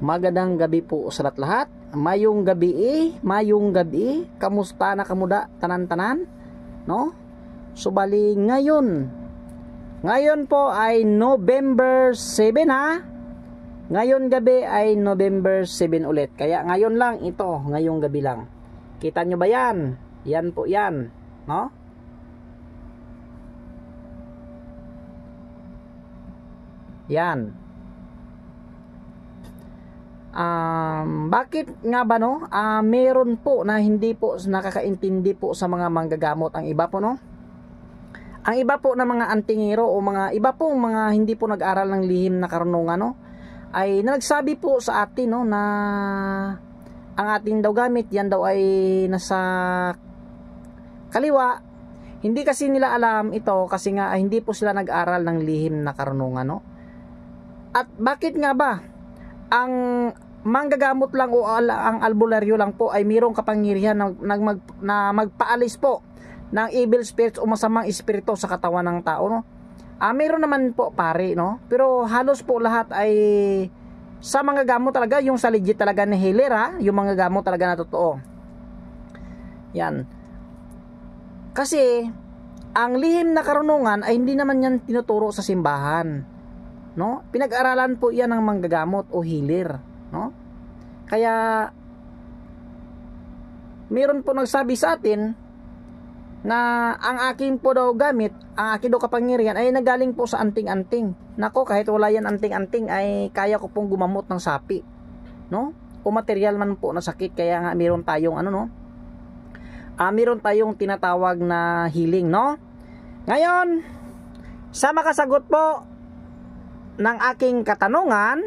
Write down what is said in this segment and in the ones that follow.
Magandang gabi po sa lahat. Mayong gabi. Kamusta na kamuda tanan-tanan? No? So bali ngayon po ay November 7 ha. Ngayon gabi ay November 7 ulit. Kaya ngayon lang ito, ngayong gabi lang. Kita nyo ba yan? Yan po yan, no? Yan. Bakit nga ba no? Meron po na hindi po nakakaintindi po sa mga manggagamot ang iba po no? Ang iba po na mga antingero o mga iba po mga hindi po nag-aral ng lihim na karunungan no, ay nagsabi po sa atin no na ang ating daw gamit yan daw ay nasa kaliwa. Hindi kasi nila alam ito kasi nga hindi po sila nag-aral ng lihim na karunungan no. At bakit nga ba ang manggagamot lang o ang albularyo lang po ay mayroong kapangyarihan na magpaalis po ng evil spirits o masamang espiritu sa katawan ng tao no? Mayroon naman po pare no, pero halos po lahat ay sa mga gamot talaga, yung sa legit talaga na healer ha, yung mga gamot talaga na totoo. Yan. Kasi ang lihim na karunungan ay hindi naman yan tinuturo sa simbahan. No? Pinag-aralan po yan ng manggagamot o healer, no? Kaya mayroon po nagsabi sa atin na ang akin po daw gamit, ang akin daw kapangyarihan ay nagaling po sa anting-anting. Nako, kahit wala yan anting-anting ay kaya ko pong gumamot ng sapi, no? O material man po na sakit, kaya nga mayroon tayong ano no? Mayroon tayong tinatawag na healing, no? Ngayon, sa makasagot po ng aking katanungan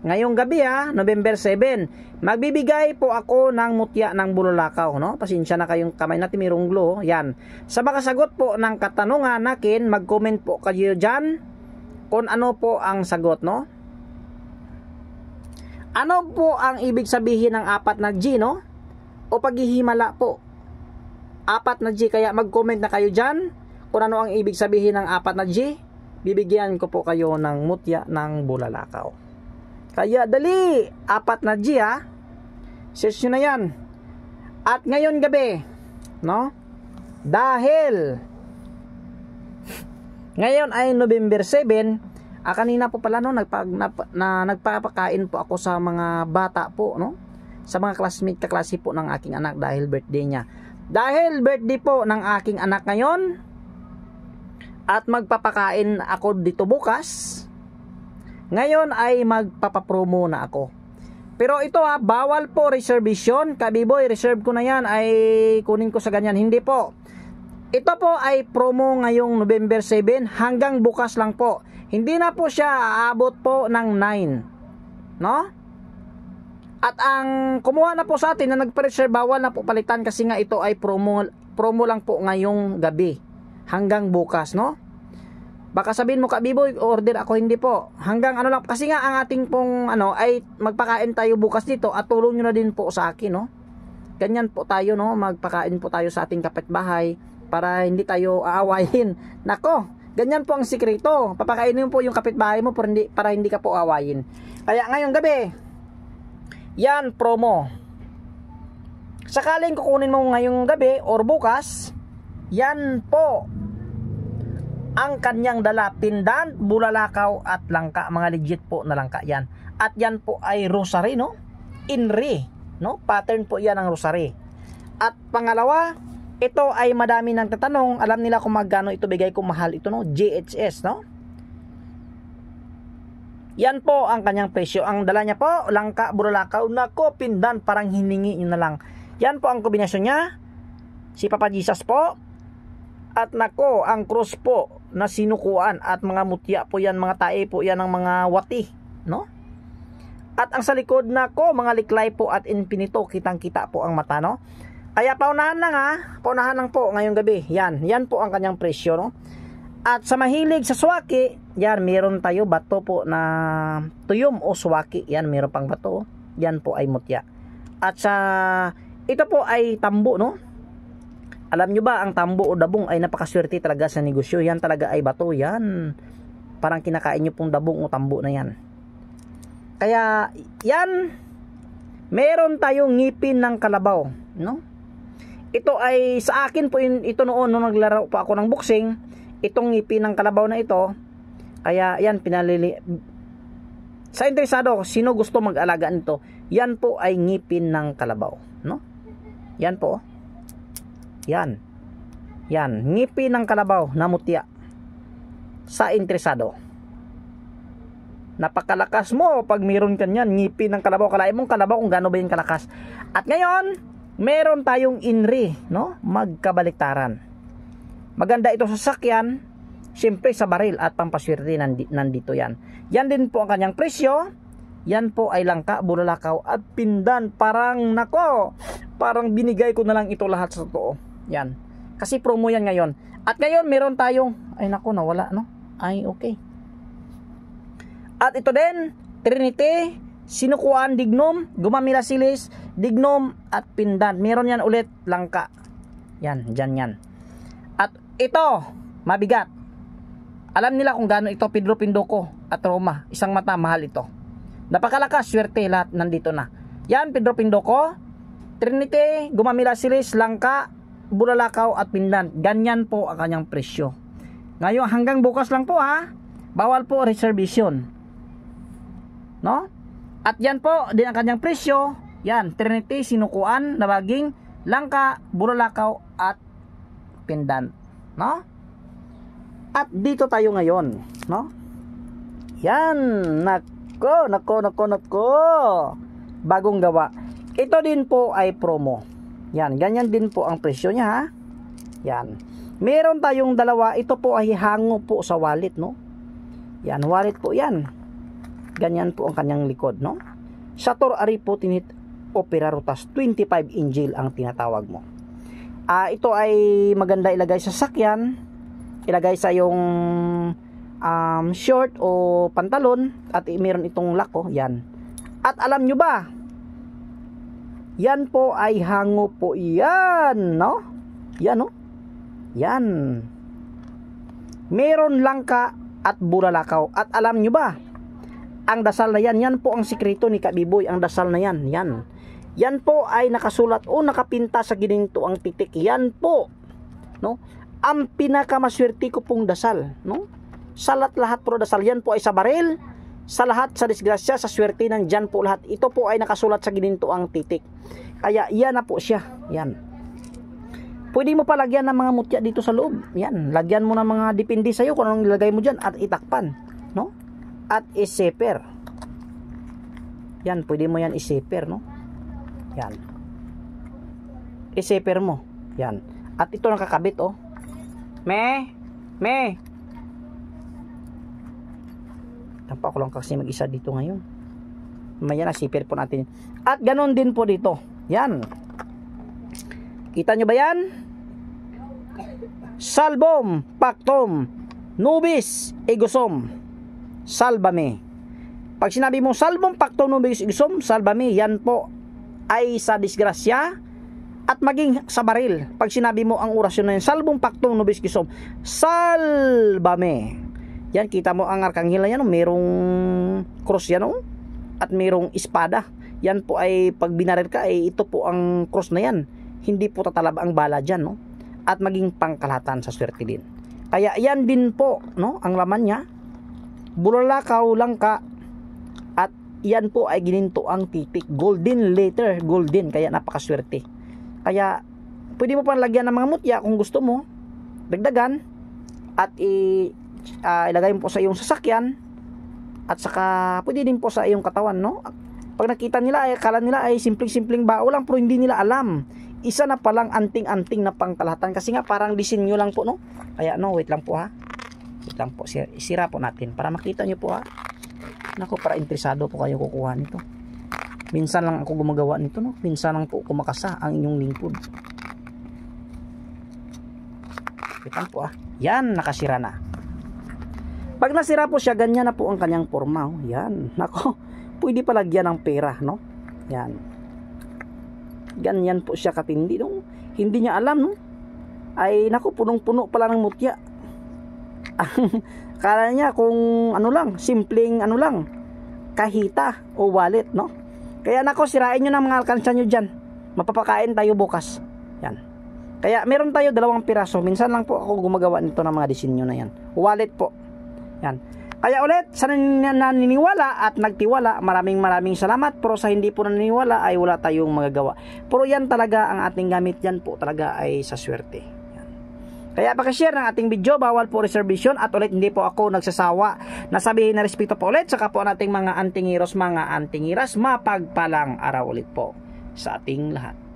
ngayong gabi ha, November 7, magbibigay po ako ng mutya ng bululakaw no? Pasensya na kayong kamay natin mayroong glow. Yan. Sa makasagot po ng katanungan nakin, mag-comment po kayo dyan kung ano po ang sagot no? Ano po ang ibig sabihin ng 4 na G no? O paghihimala po 4 na G, kaya mag-comment na kayo dyan kung ano ang ibig sabihin ng 4 na G. Bibigyan ko po kayo ng mutya ng bulalakaw. Kaya dali, 4 na G ha. Search nyo na yan. At ngayon gabi, no? Dahil ngayon ay November 7, kanina po pala no, nagpapakain po ako sa mga bata po, no? Sa mga classmate, kaklase po ng aking anak dahil birthday niya. Dahil birthday po ng aking anak ngayon, at magpapakain ako dito bukas, ngayon ay magpapapromo na ako. Pero ito ha, bawal po reservation. Kabiboy, reserve ko na yan, ay kunin ko sa ganyan. Hindi po. Ito po ay promo ngayong November 7 hanggang bukas lang po. Hindi na po siya aabot po ng 9. No? At ang kumuha na po sa atin na nagpa-reserve, bawal na po palitan kasi nga ito ay promo lang po ngayong gabi hanggang bukas, no? Baka sabihin mo, Kabiboy, order ako. Hindi po. Hanggang ano lang, kasi nga ang ating pong ano ay magpakain tayo bukas dito at tulong nyo na din po sa akin, no? Ganyan po tayo, no? Magpakain po tayo sa ating kapitbahay para hindi tayo aawayin. Nako, ganyan po ang sikreto. Papakainin po yung kapitbahay mo para hindi ka po aawayin. Kaya ngayong gabi, yan promo. Sakaling kukunin mo ngayong gabi or bukas, yan po ang kanyang dala, pindan, bulalakaw at langka. Mga legit po na langka yan. At yan po ay rosary, no? Inri, no? Pattern po yan ng rosary. At pangalawa, ito ay madami nang tatanong. Alam nila kung magkano ito bigay kung mahal ito, no? GHS, no? Yan po ang kanyang presyo. Ang dala niya po, langka, bulalakaw, nako, pindan, parang hiningi nyo na lang. Yan po ang kombinasyon niya. Si Papa Jesus po. At nako, ang cross po na sinukuan at mga mutya po yan, mga tae po yan ng mga wati, no? At ang sa likod nako, mga liklay po at infinito, kitang-kita po ang mata, no? Kaya paunahan lang ha, paunahan lang po ngayong gabi. Yan po ang kanyang presyo, no? At sa mahilig sa swaki, yan, meron tayo bato po na tuyom o swaki. Yan, meron pang bato. Yan po ay mutya. At sa ito po ay tambo, no? Alam nyo ba, ang tambo o dabong ay napakaswerte talaga sa negosyo. Yan talaga ay bato, yan. Parang kinakain nyo pong dabong o tambo na yan. Kaya yan, meron tayong ngipin ng kalabaw, no? Ito ay sa akin po ito noon nung naglaro pa ako ng boxing, itong ngipin ng kalabaw na ito. Kaya yan sa interesado, sino gusto mag-alaga nito, yan po ay ngipin ng kalabaw, no? Yan po. Yan. Yan, ngipin ng kalabaw na mutya. Sa interesado. Napakalakas mo pag meron ka niyan, ngipin ng kalabaw. Kalahin mong kalabaw kung gaano ba yung kalakas. At ngayon, meron tayong inri, no? Magkabaliktaran. Maganda ito sa sakyan, siyempre sa baril at pampaswerte nandito yan. Yan din po ang kanyang presyo. Yan po ay langka, bulalakaw at pindan. Parang nako, parang binigay ko na lang ito lahat sa totoo. Yan. Kasi promo yan ngayon. At ngayon meron tayong, ay nako, nawala, no? Ay, okay. At ito din, Trinity, Sinukuan, Dignum, Gumamila Silis, Dignum at Pindan. Meron yan ulit, langka. Yan, dyan yan. At ito, mabigat. Alam nila kung gaano ito, Pedro Pindoco at Roma. Isang mata, mahal ito. Napakalakas, swerte, lahat nandito na. Yan, Pedro Pindoco, Trinity, Gumamila Silis, langka, bulalakaw at pindan. Ganyan po ang kanyang presyo. Ngayon, hanggang bukas lang po ha. Bawal po reservation. No? At yan po din ang kanyang presyo. Yan, Trinity, Sinukuan, Nabaging, langka, bulalakaw at pindan. No? At dito tayo ngayon, no? Yan, nako. Bagong gawa. Ito din po ay promo. Yan, ganyan din po ang presyo niya ha. Yan. Meron tayong dalawa, ito po ay hango po sa wallet, no? Yan, wallet po yan. Ganyan po ang kanyang likod, no? Sator Ari po tinit Opera Rotas 25 Injil ang tinatawag mo. Ito ay maganda ilagay sa sakyan, ilagay sa yung short o pantalon at meron itong lock, oh, yan. At alam nyo ba, yan po ay hango po yan, no? Yan, no? Yan. Meron langka at bulalakaw. At alam nyo ba, ang dasal na yan, yan po ang sikreto ni Kabiboy, ang dasal na yan, yan. Yan po ay nakasulat o nakapinta sa gininto ang titik. Yan po, no? Ang pinakamaswerte ko pong dasal, no? Sa lahat po dasal, yan po ay sa baril, sa lahat, sa disgrasya, sa swerte ng dyan po lahat. Ito po ay nakasulat sa gininto ang titik. Kaya yan na po siya, yan. Pwede mo pa lagyan ng mga mutya dito sa loob. Yan, lagyan mo ng mga depende sa'yo kung anong nilagay mo dyan at itakpan, no? At iseper. Yan, pwede mo yan iseper, no? Yan. Iseper mo. Yan. At ito nakakabit, oh. Me. Tampa ko lang kasi mag-isa dito ngayon. Mamaya na, siper po natin. At ganon din po dito. Yan. Kita nyo ba yan? Salbum, Pactum, Nubis, Egusom, Salbame. Pag sinabi mo Salbum, Pactum, Nubis, Egusom, Salbame, yan po ay sa disgrasya at maging sa baril. Pag sinabi mo ang orasyon na yan, Salbum, Pactum, Nubis, Egusom, Salbame. Yan, kita mo ang arkanghel na yan, merong cross yan, at merong espada. Yan po ay pag binaril ka, ito po ang cross na yan. Hindi po tatalab ang bala dyan, no? At maging pangkalahatan sa swerte din. Kaya yan din po, no? Ang laman niya, bulalakaw, langka, at yan po ay gininto ang titik. Golden letter, golden, kaya napakaswerte. Kaya pwede mo pang lagyan ng mga mutya kung gusto mo, dagdagan, at ilagay mo po sa iyong sasakyan, at saka pwede din po sa iyong katawan, no? Pag nakita nila, akala nila ay simpleng-simpleng bao lang, pero hindi nila alam. Isa na palang anting-anting na pangkalahatan. Kasi nga parang disenyo lang po, no? Kaya no, wait lang po ha. Wait lang po, isira po natin para makita nyo po ha. Naku, para interesado po kayo kukuha nito. Minsan lang ako gumagawa nito, no? Minsan lang po kumakasa ang inyong lingkod. Wait lang po ha. Yan, nakasira na. Pag nasira po siya, ganyan na po ang kanyang forma. Oh. Yan, nako. Pwede pa lagyan ng pera, no? Yan. Ganyan po siya katindi, no? Hindi niya alam, no? Ay, naku, punong-puno pala ng mutya. Kala niya kung ano lang, simpleng ano lang. kahita o wallet, no? Kaya nako, sirain nyo ng mga alkansya nyo dyan. Mapapakain tayo bukas. Yan. Kaya meron tayo 2 piraso. Minsan lang po ako gumagawa nito ng mga disenyo na yan. Wallet po. Yan. Kaya ulit, sa naniniwala at nagtiwala, maraming salamat. Pero sa hindi po naniniwala ay wala tayong magagawa. Pero yan talaga, ang ating gamit yan po talaga ay sa swerte. Yan. Kaya pakishare ng ating video, bawal po reservation. At ulit, hindi po ako nagsasawa na sabihin na respeto po ulit. Saka po nating mga antingiros, mga antingiras, mapagpalang araw ulit po sa ating lahat.